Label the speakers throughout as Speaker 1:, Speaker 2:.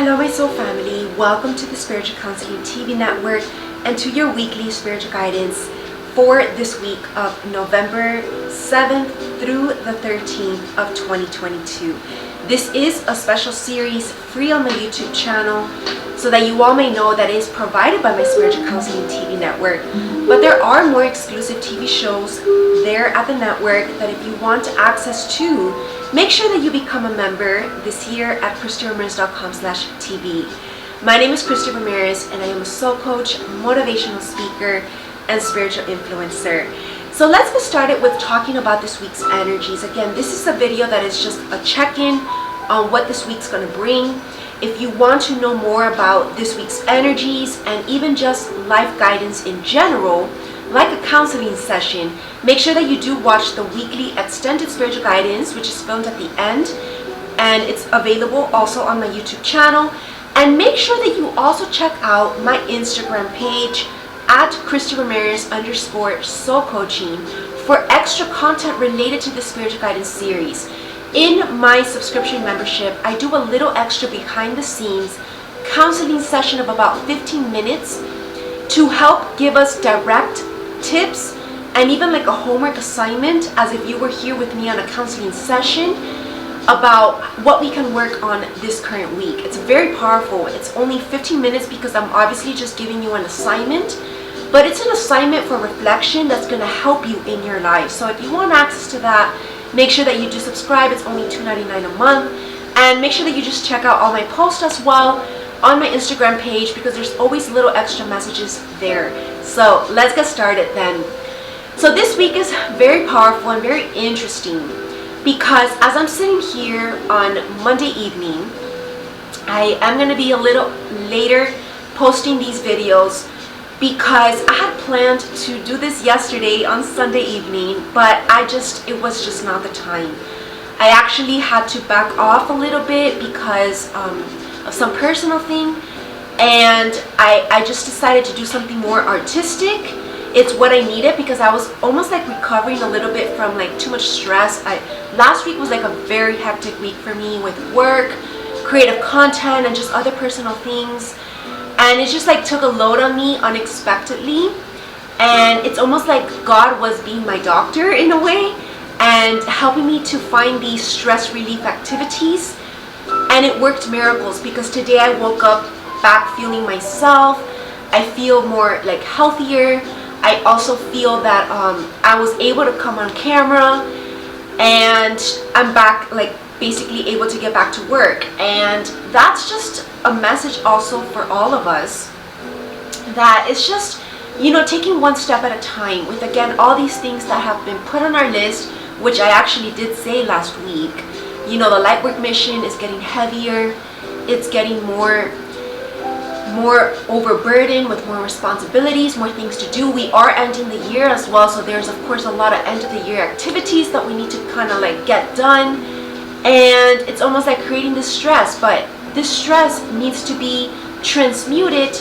Speaker 1: Hello my soul family, welcome to the Spiritual Counseling TV network and to your weekly spiritual guidance for this week of November 7th through the 13th of 2022. This is a special series free on my YouTube channel so that you all may know that it is provided by my Spiritual Counseling TV network. But there are more exclusive TV shows there at the network that if you want access to, make sure that you become a member this year at ChristyRamirez.com/TV. My name is Christy Ramirez and I am a soul coach, motivational speaker, and spiritual influencer. So let's get started with talking about this week's energies. Again, this is a video that is just a check-in on what this week's going to bring. If you want to know more about this week's energies and even just life guidance in general, like a counseling session, make sure that you do watch the weekly extended spiritual guidance, which is filmed at the end, and it's available also on my YouTube channel. And make sure that you also check out my Instagram page at ChristyRamirez_soul coaching for extra content related to the spiritual guidance series. In my subscription membership, I do a little extra behind the scenes counseling session of about 15 minutes to help give us direct tips and even like a homework assignment, as if you were here with me on a counseling session, about what we can work on this current week. It's very powerful. It's only 15 minutes because I'm obviously just giving you an assignment, but it's an assignment for reflection that's going to help you in your life. So if you want access to that, make sure that you do subscribe. It's only $2.99 a month. And make sure that you just check out all my posts as well on my Instagram page, because there's always little extra messages there. So let's get started then. So this week is very powerful and very interesting because as I'm sitting here on Monday evening, I am going to be a little later posting these videos because I had planned to do this yesterday on Sunday evening, but it was just not the time. I actually had to back off a little bit because of some personal thing, and I just decided to do something more artistic. It's what I needed because I was almost like recovering a little bit from like too much stress. Last week was like a very hectic week for me with work, creative content, and just other personal things. And it just like took a load on me unexpectedly. And it's almost like God was being my doctor in a way and helping me to find these stress relief activities. And it worked miracles because today I woke up back feeling myself. I feel more like healthier. I also feel that I was able to come on camera, and I'm back like basically able to get back to work. And that's just a message also for all of us, that it's just, you know, taking one step at a time with, again, all these things that have been put on our list, which I actually did say last week. You know, the Lightwork mission is getting heavier. It's getting more overburdened with more responsibilities, more things to do. We are ending the year as well, so there's of course a lot of end of the year activities that we need to kind of like get done, and it's almost like creating this stress, but this stress needs to be transmuted,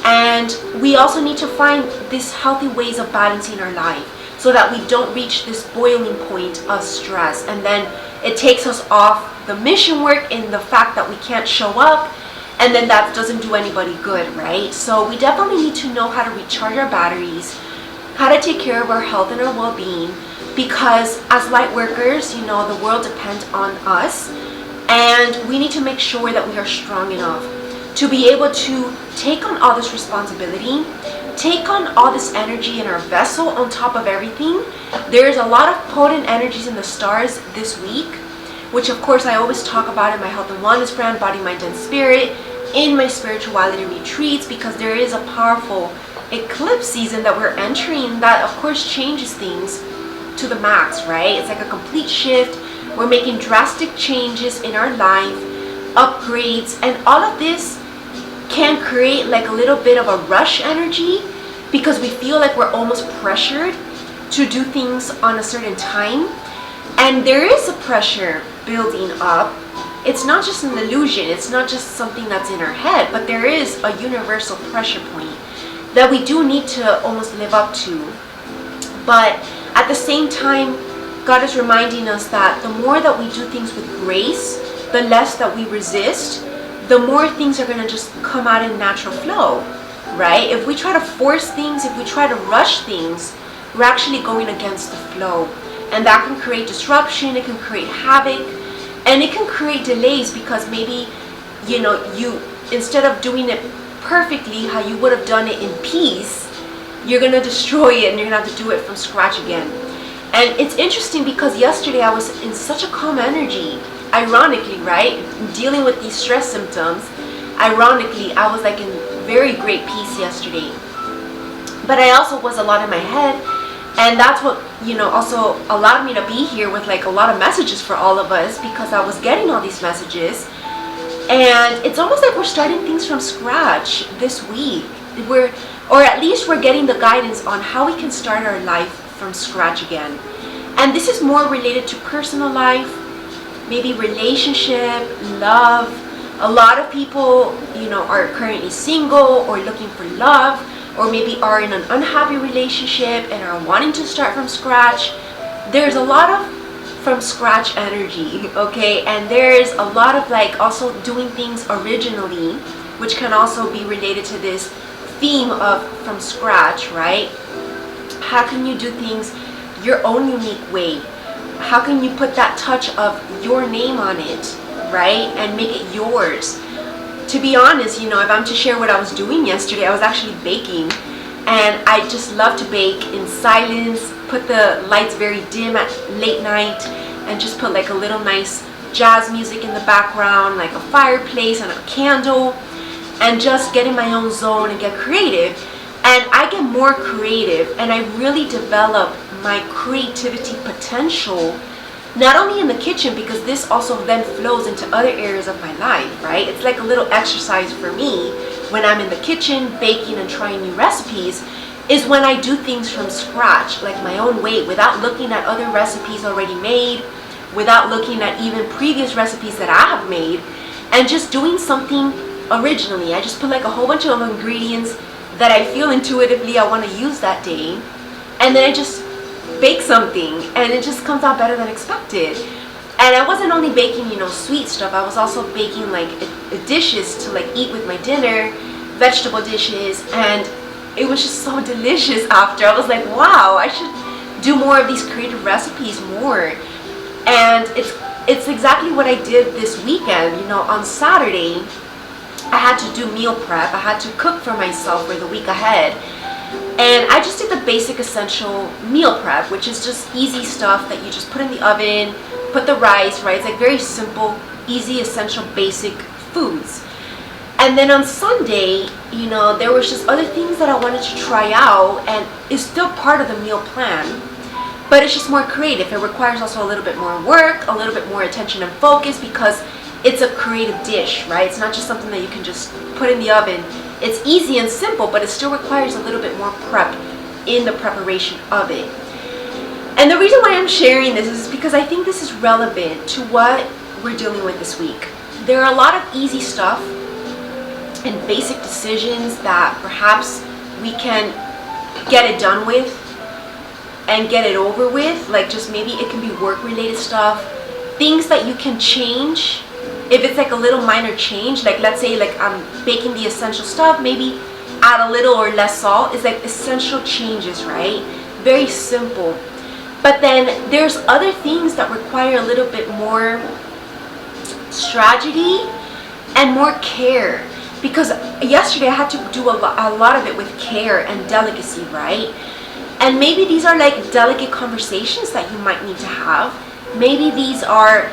Speaker 1: and we also need to find these healthy ways of balancing our life so that we don't reach this boiling point of stress, and then it takes us off the mission work in the fact that we can't show up, and then that doesn't do anybody good, right? So we definitely need to know how to recharge our batteries, how to take care of our health and our well-being, because as light workers, you know, the world depends on us, and we need to make sure that we are strong enough to be able to take on all this responsibility, take on all this energy in our vessel on top of everything. There's a lot of potent energies in the stars this week, which of course I always talk about in my health and wellness brand, Body, Mind, and Spirit, in my spirituality retreats, because there is a powerful eclipse season that we're entering that of course changes things to the max, right? It's like a complete shift. We're making drastic changes in our life, upgrades, and all of this can create like a little bit of a rush energy because we feel like we're almost pressured to do things on a certain time. And there is a pressure building up. It's not just an illusion. It's not just something that's in our head, but there is a universal pressure point that we do need to almost live up to. But at the same time, God is reminding us that the more that we do things with grace, the less that we resist, the more things are gonna just come out in natural flow, right? If we try to force things, if we try to rush things, we're actually going against the flow. And that can create disruption, it can create havoc, and it can create delays because maybe, you, instead of doing it perfectly how you would have done it in peace, you're gonna destroy it and you're gonna have to do it from scratch again. And it's interesting because yesterday I was in such a calm energy. Ironically, right? Dealing with these stress symptoms, ironically, I was like in very great peace yesterday. But I also was a lot in my head, and that's what, also allowed me to be here with like a lot of messages for all of us, because I was getting all these messages. And it's almost like we're starting things from scratch this week. Or at least we're getting the guidance on how we can start our life from scratch again. And this is more related to personal life, maybe relationship, love. A lot of people, are currently single or looking for love, or maybe are in an unhappy relationship and are wanting to start from scratch. There's a lot of from scratch energy, okay? And there's a lot of like also doing things originally, which can also be related to this theme of from scratch, right? How can you do things your own unique way? How can you put that touch of your name on it, right? And make it yours. To be honest, if I'm to share what I was doing yesterday, I was actually baking. And I just love to bake in silence, put the lights very dim at late night, and just put like a little nice jazz music in the background, like a fireplace and a candle, and just get in my own zone and get creative. And I get more creative, and I really develop my creativity potential, not only in the kitchen, because this also then flows into other areas of my life, right? It's like a little exercise for me when I'm in the kitchen baking and trying new recipes, is when I do things from scratch, like my own way, without looking at other recipes already made, without looking at even previous recipes that I have made, and just doing something originally. I just put like a whole bunch of ingredients that I feel intuitively I want to use that day, and then I just bake something, and it just comes out better than expected. And I wasn't only baking, sweet stuff. I was also baking like dishes to like eat with my dinner, vegetable dishes, and it was just so delicious after. I was like, wow, I should do more of these creative recipes more. And it's exactly what I did this weekend. On Saturday, I had to do meal prep. I had to cook for myself for the week ahead. And I just did the basic essential meal prep, which is just easy stuff that you just put in the oven, put the rice, right? It's like very simple, easy, essential, basic foods. And then on Sunday, there was just other things that I wanted to try out, and it's still part of the meal plan, but it's just more creative. It requires also a little bit more work, a little bit more attention and focus, because it's a creative dish, right? It's not just something that you can just put in the oven. It's easy and simple, but it still requires a little bit more prep in the preparation of it. And the reason why I'm sharing this is because I think this is relevant to what we're dealing with this week. There are a lot of easy stuff and basic decisions that perhaps we can get it done with and get it over with. Like just maybe it can be work-related stuff, things that you can change. If it's like a little minor change, like let's say like I'm baking the essential stuff, maybe add a little or less salt. It's like essential changes, right? Very simple. But then there's other things that require a little bit more strategy and more care. Because yesterday I had to do a lot of it with care and delicacy, right? And maybe these are like delicate conversations that you might need to have. Maybe these are,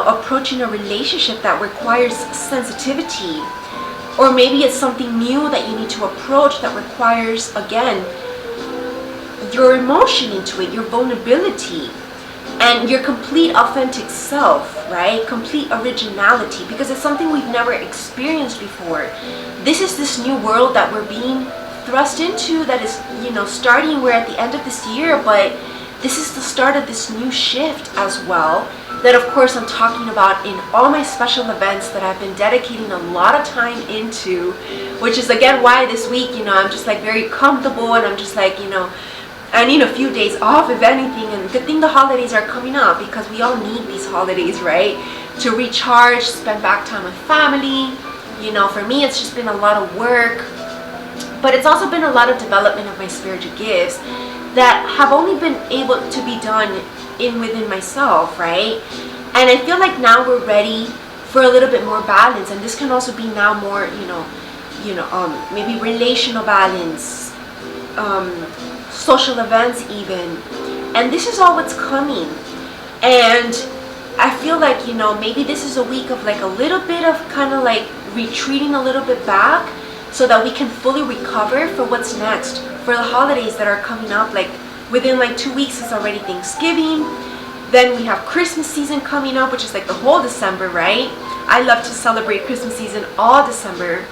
Speaker 1: approaching a relationship that requires sensitivity. Or maybe it's something new that you need to approach that requires, again, your emotion into it, your vulnerability, and your complete authentic self, right? Complete originality, because it's something we've never experienced before. This is this new world that we're being thrust into that is, starting, we're at the end of this year, but this is the start of this new shift as well, that of course I'm talking about in all my special events that I've been dedicating a lot of time into, which is again why this week, I'm just like very comfortable, and I'm just like, I need a few days off if anything, and good thing the holidays are coming up, because we all need these holidays, right? to recharge, spend back time with family. You know, for me, it's just been a lot of work, but it's also been a lot of development of my spiritual gifts that have only been able to be done within myself, right? And I feel like now we're ready for a little bit more balance, and this can also be now more, maybe relational balance, social events even, and this is all what's coming. And I feel like, maybe this is a week of like a little bit of kind of like retreating a little bit back so that we can fully recover for what's next, for the holidays that are coming up. Like within like 2 weeks is already Thanksgiving. Then we have Christmas season coming up, which is like the whole December, right? I love to celebrate Christmas season all December.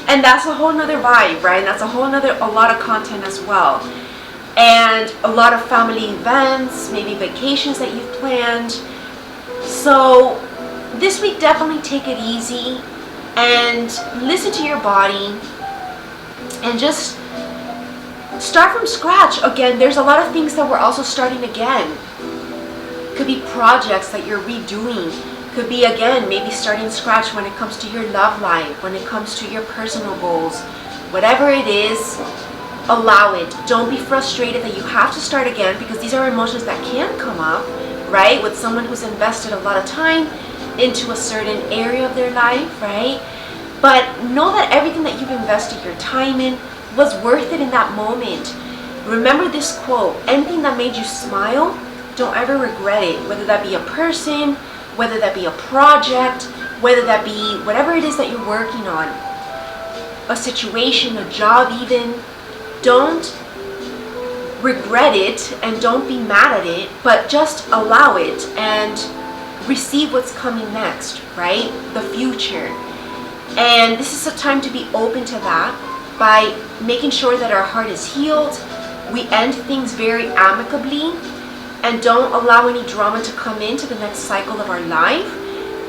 Speaker 1: And that's a whole nother vibe, right? And that's a lot of content as well. And a lot of family events, maybe vacations that you've planned. So this week, definitely take it easy and listen to your body and just start from scratch. Again, there's a lot of things that we're also starting again. Could be projects that you're redoing. Could be, again, maybe starting scratch when it comes to your love life, when it comes to your personal goals. Whatever it is, allow it. Don't be frustrated that you have to start again, because these are emotions that can come up, right? With someone who's invested a lot of time into a certain area of their life, right? But know that everything that you've invested your time in was worth it in that moment. Remember this quote: anything that made you smile, don't ever regret it. Whether that be a person, whether that be a project, whether that be whatever it is that you're working on, a situation, a job even. Don't regret it and don't be mad at it, but just allow it and receive what's coming next, right? The future. And this is a time to be open to that by making sure that our heart is healed. We end things very amicably and don't allow any drama to come into the next cycle of our life,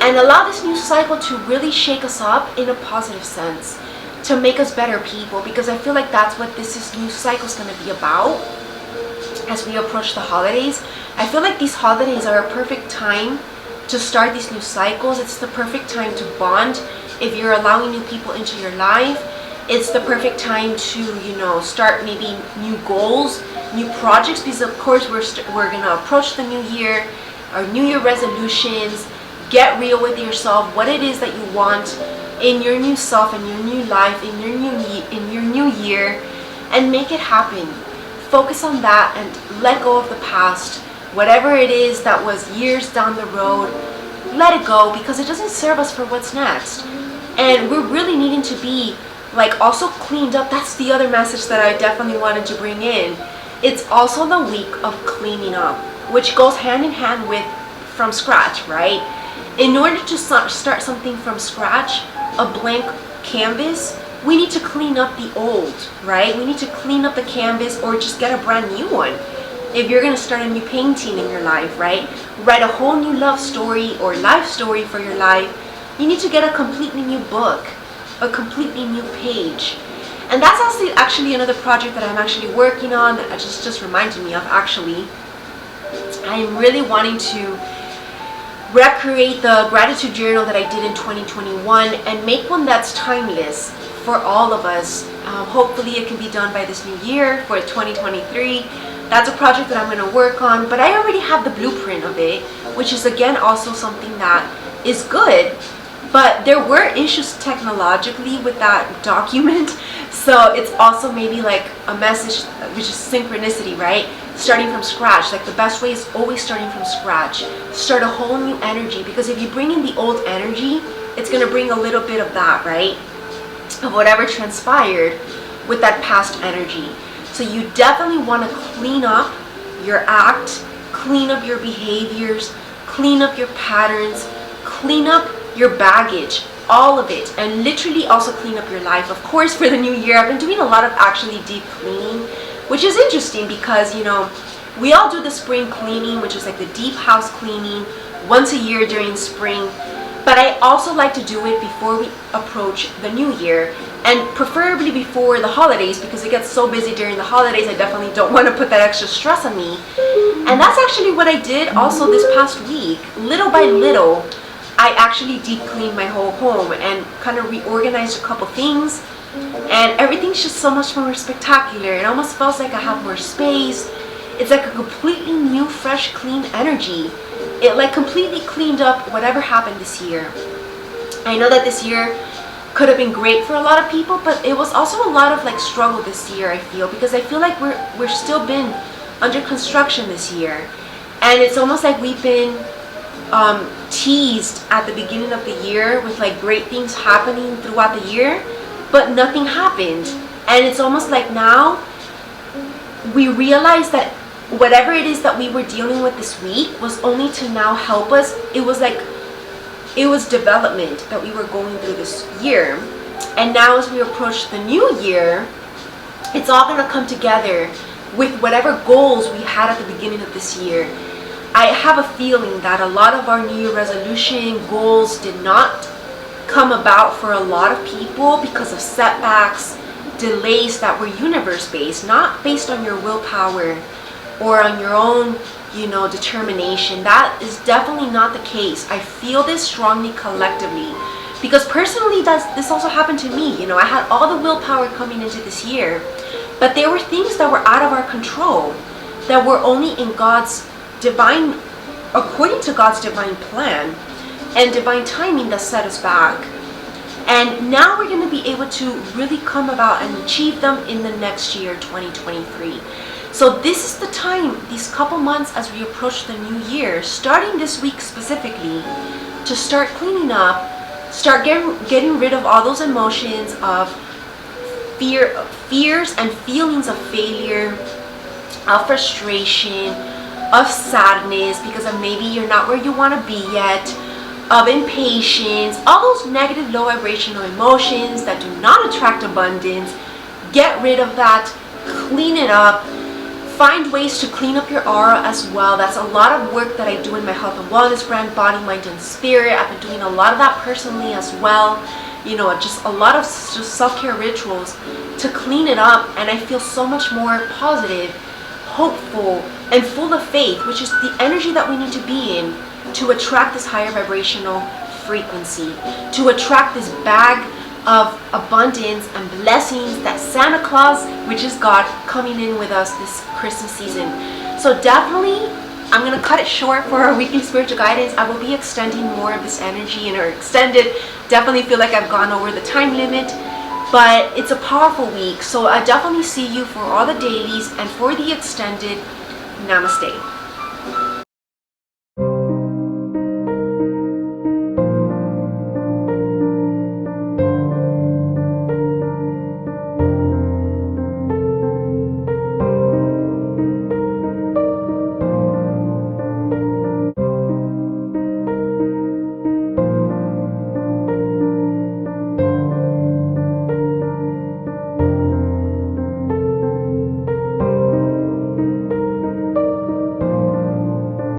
Speaker 1: and allow this new cycle to really shake us up in a positive sense, to make us better people, because I feel like that's what this new cycle is going to be about as we approach the holidays. I feel like these holidays are a perfect time to start these new cycles. It's the perfect time to bond if you're allowing new people into your life. It's the perfect time to, start maybe new goals, new projects, because of course we're going to approach the new year, our New Year resolutions. Get real with yourself, what it is that you want in your new self, in your new life, in your new year, and make it happen. Focus on that and let go of the past. Whatever it is that was years down the road, let it go, because it doesn't serve us for what's next. And we're really needing to be also cleaned up. That's the other message that I definitely wanted to bring in. It's also the week of cleaning up, which goes hand in hand with from scratch, right? In order to start something from scratch, a blank canvas, we need to clean up the old, right? We need to clean up the canvas or just get a brand new one. If you're going to start a new painting in your life, right? Write a whole new love story or life story for your life. You need to get a completely new book, a completely new page. And that's actually another project that I'm actually working on that just reminded me of. Actually, I'm really wanting to recreate the gratitude journal that I did in 2021 and make one that's timeless for all of us. Hopefully it can be done by this new year for 2023. That's a project that I'm going to work on, but I already have the blueprint of it, which is again also something that is good. But there were issues technologically with that document, so it's also maybe like a message, which is synchronicity, right? Starting from scratch. Like the best way is always starting from scratch. Start a whole new energy, because if you bring in the old energy, it's going to bring a little bit of that, right? Of whatever transpired with that past energy. So you definitely want to clean up your act, clean up your behaviors, clean up your patterns, clean up your baggage, all of it, and literally also clean up your life. Of course, for the new year, I've been doing a lot of actually deep cleaning, which is interesting because, we all do the spring cleaning, which is like the deep house cleaning once a year during spring. But I also like to do it before we approach the new year, and preferably before the holidays, because it gets so busy during the holidays. I definitely don't want to put that extra stress on me. And that's actually what I did also this past week. Little by little, I actually deep cleaned my whole home and kind of reorganized a couple things. And everything's just so much more spectacular. It almost feels like I have more space. It's like a completely new, fresh, clean energy. It like completely cleaned up whatever happened this year. I know that this year could have been great for a lot of people, but it was also a lot of like struggle this year, I feel, because I feel like we're still been under construction this year. And it's almost like we've been teased at the beginning of the year with like great things happening throughout the year, but nothing happened. And it's almost like now we realize that whatever it is that we were dealing with this week was only to now help us. It was development that we were going through this year. And now as we approach the new year, it's all going to come together with whatever goals we had at the beginning of this year. I have a feeling that a lot of our New Year resolution goals did not come about for a lot of people because of setbacks, delays that were universe-based, not based on your willpower or on your own, determination. That is definitely not the case. I feel this strongly collectively because personally this also happened to me. I had all the willpower coming into this year, but there were things that were out of our control that were only in according to God's divine plan and divine timing that set us back. And now we're going to be able to really come about and achieve them in the next year, 2023. So this is the time, these couple months as we approach the new year, starting this week specifically, to start cleaning up, start getting rid of all those emotions of fears and feelings of failure, of frustration, of sadness because of maybe you're not where you want to be yet, of impatience, all those negative low vibrational emotions that do not attract abundance. Get rid of that, clean it up. Find ways to clean up your aura as well. That's a lot of work that I do in my health and wellness brand, Body, Mind, and Spirit. I've been doing a lot of that personally as well. Just a lot of just self-care rituals to clean it up. And I feel so much more positive, hopeful, and full of faith, which is the energy that we need to be in to attract this higher vibrational frequency, to attract this bag of abundance and blessings that Santa Claus, which is God, coming in with us this Christmas season. So definitely, I'm going to cut it short for our weekly spiritual guidance. I will be extending more of this energy and extended. Definitely feel like I've gone over the time limit, but it's a powerful week. So I definitely see you for all the dailies and for the extended. Namaste.